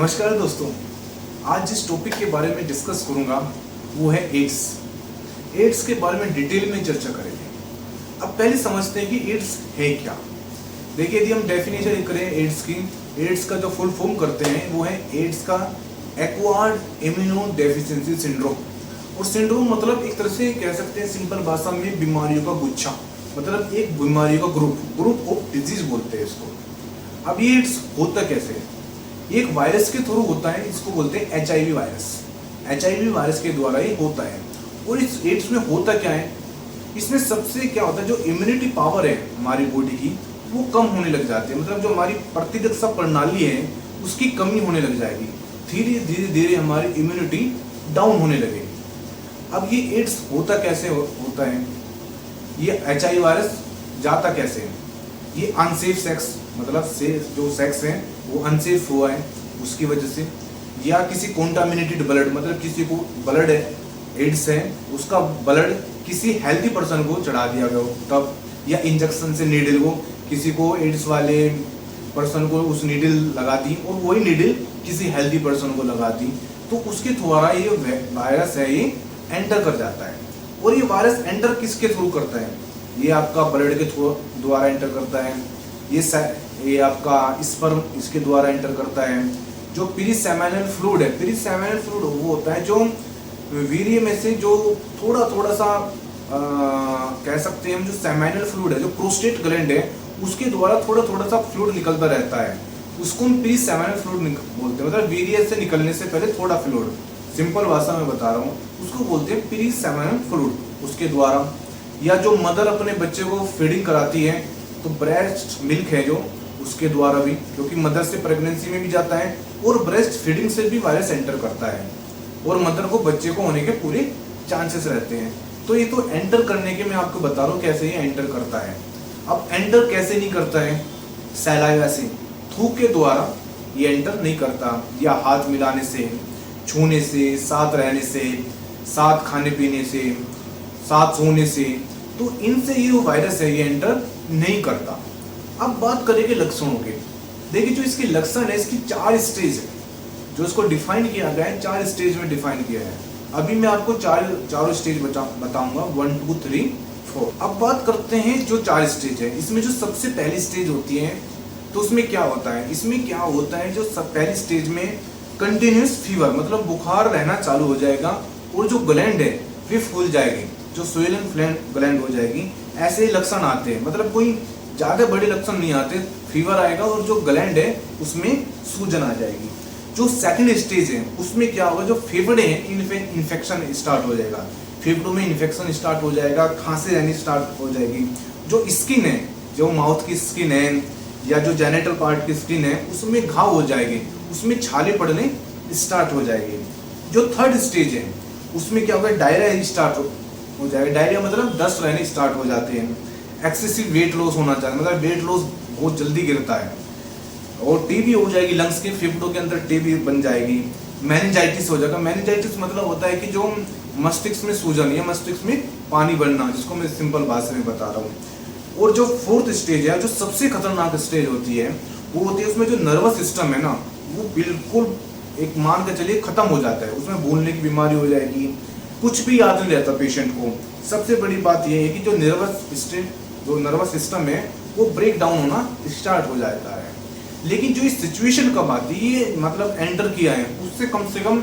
नमस्कार दोस्तों, आज जिस टॉपिक के बारे में डिस्कस करूंगा वो है एड्स। एड्स के बारे में डिटेल में चर्चा करेंगे। अब पहले समझते हैं कि एड्स है क्या। देखिए, यदि हम डेफिनेशन करें एड्स की, एड्स का जो फुल फॉर्म करते हैं वो है एड्स का एक्वायर्ड इम्यूनो डेफिशिएंसी सिंड्रोम। और सिंड्रोम मतलब एक तरह से कह सकते हैं सिंपल भाषा में बीमारियों का गुच्छा, मतलब एक बीमारियों का ग्रुप ऑफ डिजीज बोलते हैं इसको। अब ये एड्स होता कैसे है? एक वायरस के थ्रू होता है, इसको बोलते हैं HIV वायरस। HIV वायरस के द्वारा ही होता है। और इस एड्स में होता क्या है, इसमें सबसे क्या होता है, जो इम्यूनिटी पावर है हमारी बॉडी की वो कम होने लग जाती है। मतलब जो हमारी प्रतिरक्षा प्रणाली है उसकी कमी होने लग जाएगी। धीरे धीरे हमारी इम्यूनिटी डाउन होने लगेगी। अब ये एड्स होता कैसे होता है, ये HIV वायरस जाता कैसे है? ये अनसेफ सेक्स, मतलब से जो सेक्स है वो अनसेफ हुआ है उसकी वजह से, या किसी कॉन्टामिनेटेड ब्लड, मतलब किसी को ब्लड है एड्स है, उसका ब्लड किसी हेल्दी पर्सन को चढ़ा दिया गया तब, या इंजेक्शन से नीडल को किसी को एड्स वाले पर्सन को उस नीडल लगा दी और वही नीडल किसी हेल्दी पर्सन को लगा दी, तो उसके द्वारा ये वायरस है ये एंटर कर जाता है। और ये वायरस एंटर किसके थ्रू करता है? ये आपका ब्लड के द्वारा एंटर करता है, ये आपका स्पर्म इसके द्वारा एंटर करता है। जो पेरिसेमिनल फ्लूइड है, पेरिसेमिनल फ्लूइड वो होता है जो वीर्य में से जो थोड़ा सा कह सकते हैं हम, जो सेमिनल फ्लूइड है, जो प्रोस्टेट ग्लैंड है उसके द्वारा थोड़ा सा फ्लूइड निकलता रहता है, उसको हम पेरिसेमिनल फ्लूइड बोलते हैं। मतलब वीर्य से निकलने से पहले थोड़ा फ्लूइड, सिंपल भाषा में बता रहा हूँ, उसको बोलते हैं पेरिसेमिनल फ्लूइड। उसके द्वारा, या जो मदर अपने बच्चे को फीडिंग कराती है तो ब्रेस्ट मिल्क है जो, उसके द्वारा भी, क्योंकि मदर से प्रेगनेंसी में भी जाता है और ब्रेस्ट फीडिंग से भी वायरस एंटर करता है और मदर को बच्चे को होने के पूरे चांसेस रहते हैं। तो ये तो एंटर करने के मैं आपको बता रहा हूँ कैसे ये एंटर करता है। अब एंटर कैसे नहीं करता है? सैलाइवा से, थूक के द्वारा ये एंटर नहीं करता, या हाथ मिलाने से, छूने से, साथ रहने से, साथ खाने पीने से, साथ सोने से, तो इनसे ये वायरस है ये एंटर नहीं करता। अब बात करेंगे लक्षणों के। देखिए, जो इसके लक्षण है, इसकी 4 स्टेज है जो इसको डिफाइन किया गया है, 4 स्टेज में डिफाइन किया है। अभी मैं आपको चारों स्टेज बताऊंगा, 1 2 3 4। अब बात करते हैं जो 4 स्टेज है, इसमें जो सबसे पहली स्टेज होती है तो उसमें क्या होता है? इसमें क्या होता है, जो पहली स्टेज में कंटिन्यूस फीवर, मतलब बुखार रहना चालू हो जाएगा और जो ग्लैंड है वे फूल जाएगी, जो स्वेलन ग्लैंड हो जाएगी। ऐसे लक्षण आते हैं, मतलब कोई ज्यादा बड़े लक्षण नहीं आते, फीवर आएगा और जो ग्लैंड है उसमें सूजन आ जाएगी। जो सेकंड स्टेज है उसमें क्या होगा, जो फेफड़े हैं इन्फेक्शन स्टार्ट हो जाएगा, फेफड़ों में इन्फेक्शन स्टार्ट हो जाएगा, खांसी रहनी स्टार्ट हो जाएगी। जो स्किन है, जो माउथ की स्किन है या जो जेनिटल पार्ट की स्किन है उसमें घाव हो जाएंगे, उसमें छाले पड़ने स्टार्ट हो जाएगी। जो थर्ड स्टेज है उसमें क्या होगा, डायरिया स्टार्ट हो जाएगा। डायरिया मतलब दस्त रहने स्टार्ट हो जाते हैं। एक्सेसिव वेट लॉस होना चाहिए, मतलब वेट लॉस बहुत जल्दी गिरता है। और टीबी हो जाएगी, लंग्स के फेफड़ों के अंदर टीबी बन जाएगी। मेनिंजाइटिस हो जाएगा। मेनिंजाइटिस मतलब होता है कि जो मस्तिष्क में सूजन या मस्तिष्क में पानी बढ़ना, जिसको मैं सिंपल भाषा में बता रहा हूँ। और जो फोर्थ स्टेज है, जो सबसे खतरनाक स्टेज होती है, वो होती है उसमें जो नर्वस सिस्टम है ना, वो बिल्कुल एक मान के चलिए खत्म हो जाता है। उसमें भूलने की बीमारी हो जाएगी, कुछ भी याद नहीं रहता पेशेंट को। सबसे बड़ी बात यह है कि जो नर्वस सिस्टम है वो ब्रेक डाउन होना स्टार्ट हो जाता है। लेकिन जो इस सिचुएशन कब आती है, ये मतलब एंटर किया है उससे कम से कम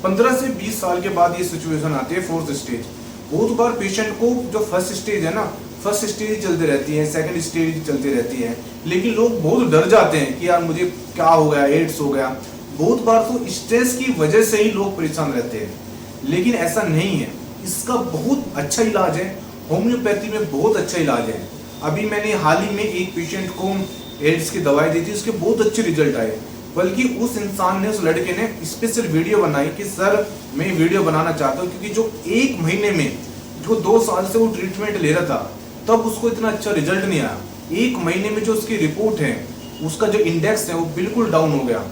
15 से 20 साल के बाद ये सिचुएशन आती है, फोर्थ स्टेज। बहुत बार पेशेंट को जो फर्स्ट स्टेज है ना, फर्स्ट स्टेज चलती रहती है, सेकंड स्टेज चलती रहती है, लेकिन लोग बहुत डर जाते हैं कि यार मुझे क्या हो गया, एड्स हो गया। बहुत बार तो स्ट्रेस की वजह से ही लोग परेशान रहते हैं, लेकिन ऐसा नहीं है। इसका बहुत अच्छा इलाज है, होम्योपैथी में बहुत अच्छा इलाज है। अभी मैंने हाल ही में एक पेशेंट को एड्स की दवाई दी थी, उसके बहुत अच्छे रिजल्ट आए। बल्कि उस इंसान ने, उस लड़के ने स्पेशल वीडियो बनाई कि सर मैं वीडियो बनाना चाहता हूँ, क्योंकि जो 1 महीने में जो 2 साल से वो ट्रीटमेंट ले रहा था तब उसको इतना अच्छा रिजल्ट नहीं आया। 1 महीने में जो उसकी रिपोर्ट है, उसका जो इंडेक्स है वो बिल्कुल डाउन हो गया।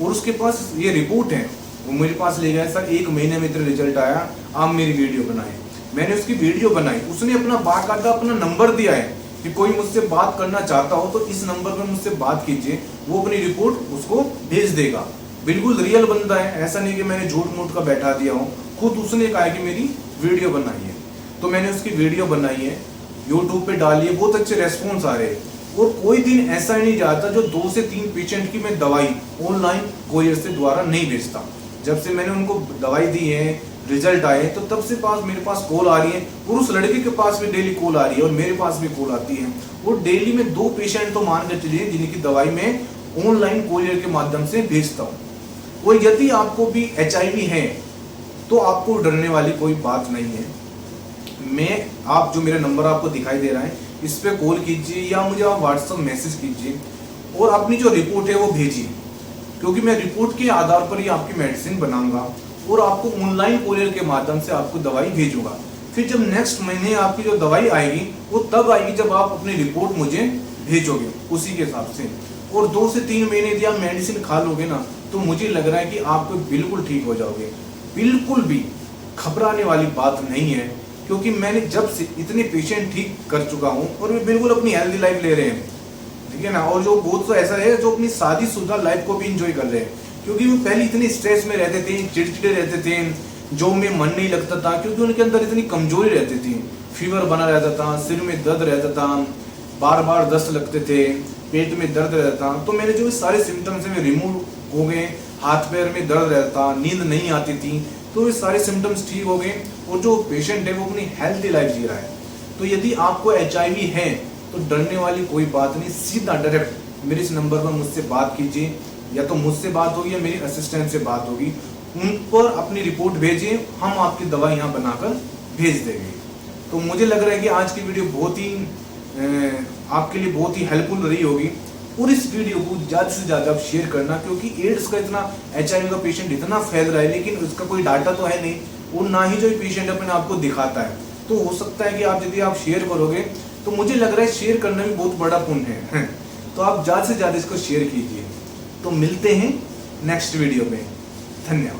और उसके पास ये रिपोर्ट है, वो मेरे पास ले गया, सर 1 महीने में इतना रिजल्ट आया, आप मेरी वीडियो बनाए। मैंने उसकी वीडियो बनाई, उसने अपना बाकायदा अपना नंबर दिया है कि कोई मुझसे बात करना चाहता हो तो इस नंबर पर मुझसे बात कीजिए, वो अपनी रिपोर्ट उसको भेज देगा। बिल्कुल रियल बंदा है, ऐसा नहीं कि मैंने झूठ मूठ का बैठा दिया हूँ। खुद उसने कहा है कि मेरी वीडियो बनाई है, तो मैंने उसकी वीडियो बनाई है, यूट्यूब पे डाली है, बहुत अच्छे रेस्पॉन्स आ रहे हैं। और कोई दिन ऐसा ही नहीं जाता जो 2 से 3 पेशेंट की मैं दवाई ऑनलाइन कोरियर से द्वारा नहीं भेजता। जब से मैंने उनको दवाई दी है, रिजल्ट आए, तो तब से मेरे पास कॉल आ रही है, और उस लड़के के पास भी डेली कॉल आ रही है और मेरे पास भी कॉल आती है। और डेली में 2 पेशेंट तो मान के चलिए जिनकी दवाई मैं ऑनलाइन कोरियर के माध्यम से भेजता हूँ। और यदि आपको भी HIV है तो आपको डरने वाली कोई बात नहीं है। आप जो मेरा नंबर आपको दिखाई दे रहा है, इस पे कॉल कीजिए या मुझे आप व्हाट्सएप मैसेज कीजिए और अपनी जो रिपोर्ट है वो भेजिए, क्योंकि मैं रिपोर्ट के आधार पर ही आपकी मेडिसिन बनाऊंगा और आपको ऑनलाइन कोरियर के माध्यम से आपको दवाई भेजूंगा। फिर जब नेक्स्ट महीने आपकी जो दवाई आएगी वो तब आएगी जब आप अपनी रिपोर्ट मुझे भेजोगे उसी के हिसाब से। और 2 से 3 महीने यदि आप मेडिसिन खा लोगे ना, तो मुझे लग रहा है कि आप बिल्कुल ठीक हो जाओगे। बिल्कुल भी घबराने वाली बात नहीं है, क्योंकि मैंने जब से इतने पेशेंट ठीक कर चुका हूँ और वे बिल्कुल अपनी हेल्दी लाइफ ले रहे हैं, ठीक है ना। और जो बहुत तो ऐसा है जो अपनी शादीशुदा लाइफ को भी इंजॉय कर रहे हैं, क्योंकि वो पहले इतने स्ट्रेस में रहते थे, चिड़चिड़े रहते थे, जॉब में मन नहीं लगता था, क्योंकि उनके अंदर इतनी कमजोरी रहती थी, फीवर बना रहता था, सिर में दर्द रहता था, बार बार दस्त लगते थे, पेट में दर्द रहता था। तो मेरे जो सारे सिम्टम्स हैं रिमूव हो गए, हाथ पैर में दर्द रहता, नींद नहीं आती थी, तो ये सारे सिम्टम्स ठीक हो गए और जो पेशेंट है वो अपनी हेल्थी लाइफ जी रहा है। तो यदि आपको HIV है तो डरने वाली कोई बात नहीं, सीधा डायरेक्ट मेरे इस नंबर पर मुझसे बात कीजिए, या तो मुझसे बात होगी या मेरी असिस्टेंट से बात होगी, उन पर अपनी रिपोर्ट भेजिए, हम आपकी दवा यहाँ बनाकर भेज देंगे। तो मुझे लग रहा है कि आज की वीडियो बहुत ही आपके लिए बहुत ही हेल्पफुल रही होगी। और इस वीडियो को ज़्यादा से ज़्यादा आप शेयर करना, क्योंकि एड्स का इतना, HIV का पेशेंट इतना फैल रहा है, लेकिन उसका कोई डाटा तो है नहीं, और ना ही जो पेशेंट अपने आप को दिखाता है। तो हो सकता है कि आप यदि आप शेयर करोगे, तो मुझे लग रहा है शेयर करना भी बहुत बड़ा पुण्य है। तो आप ज़्यादा से ज़्यादा इसको शेयर कीजिए। तो मिलते हैं नेक्स्ट वीडियो में, धन्यवाद।